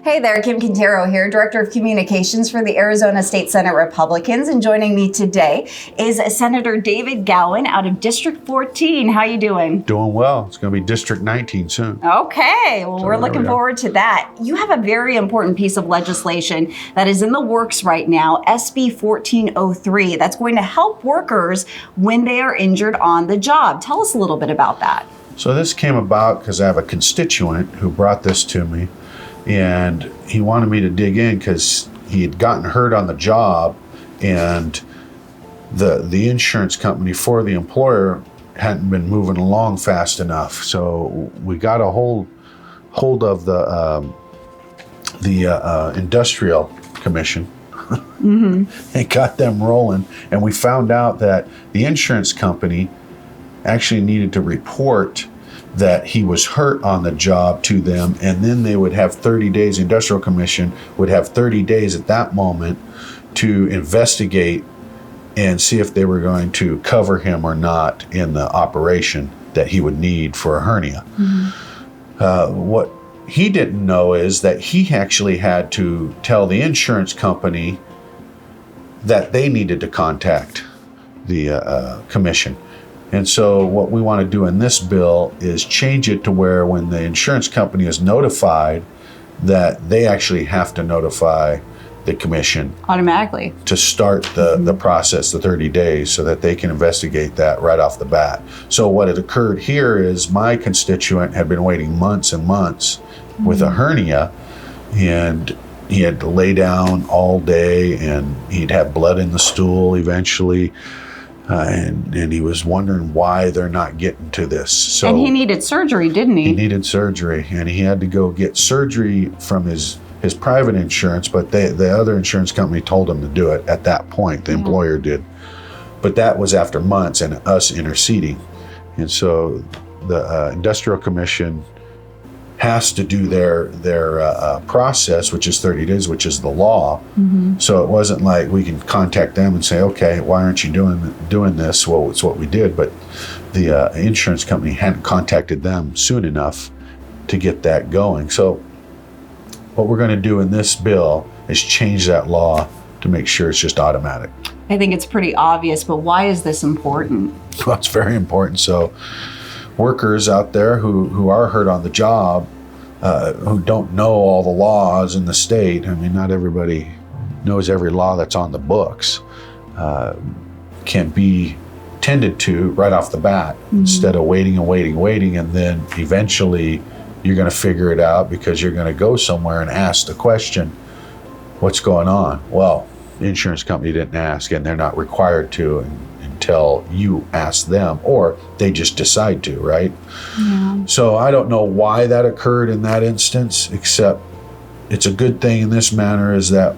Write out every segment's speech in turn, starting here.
Hey there, Kim Quintero here, Director of Communications for the Arizona State Senate Republicans, and joining me today is Senator David Gowan out of District 14. How you doing? Doing well. It's going to be District 19 soon. Okay, well, we're looking forward to that. You have a very important piece of legislation that is in the works right now, SB 1403, that's going to help workers when they are injured on the job. Tell us a little bit about that. So this came about because I have a constituent who brought this to me, and he wanted me to dig in because he had gotten hurt on the job, and the insurance company for the employer hadn't been moving along fast enough. So we got a hold of the industrial commission and got them rolling, and we found out that the insurance company actually needed to report that he was hurt on the job to them, and then they would have 30 days, Industrial Commission would have 30 days at that moment to investigate and see if they were going to cover him or not in the operation that he would need for a hernia. What he didn't know is that he actually had to tell the insurance company that they needed to contact the commission. And so what we want to do in this bill is change it to where when the insurance company is notified, that they actually have to notify the commission Automatically. to start the process, the 30 days, so that they can investigate that right off the bat. So what had occurred here is my constituent had been waiting months and months with a hernia, and he had to lay down all day, and he'd have blood in the stool eventually. And he was wondering why they're not getting to this. So and he needed surgery, didn't he? He needed surgery, and he had to go get surgery from his private insurance, but the other insurance company told him to do it at that point. The employer did. But that was after months and us interceding. And so the Industrial Commission has to do their process, which is 30 days, which is the law. So it wasn't like we can contact them and say, okay, why aren't you doing this? Well, it's what we did, but the insurance company hadn't contacted them soon enough to get that going. So what we're going to do in this bill is change that law to make sure it's just automatic. I think it's pretty obvious, but why is this important? Well, it's very important. So workers out there who are hurt on the job, who don't know all the laws in the state, I mean, not everybody knows every law that's on the books, can be tended to right off the bat instead of waiting, and then eventually you're going to figure it out because you're going to go somewhere and ask the question, what's going on? Well, the insurance company didn't ask, and they're not required to until you ask them, or they just decide to, right? Yeah. So I don't know why that occurred in that instance, except it's a good thing in this manner is that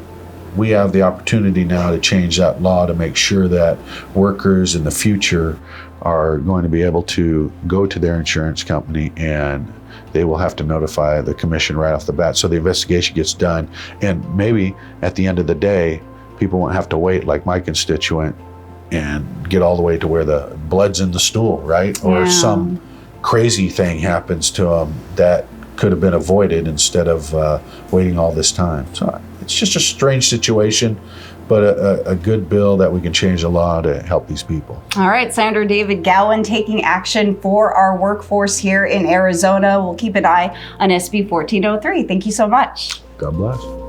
we have the opportunity now to change that law to make sure that workers in the future are going to be able to go to their insurance company, and they will have to notify the commission right off the bat so the investigation gets done. And maybe at the end of the day, people won't have to wait like my constituent and get all the way to where the blood's in the stool, right? Or some crazy thing happens to them that could have been avoided instead of waiting all this time. So it's just a strange situation, but a good bill that we can change the law to help these people. All right, Senator David Gowan taking action for our workforce here in Arizona. We'll keep an eye on SB 1403. Thank you so much. God bless.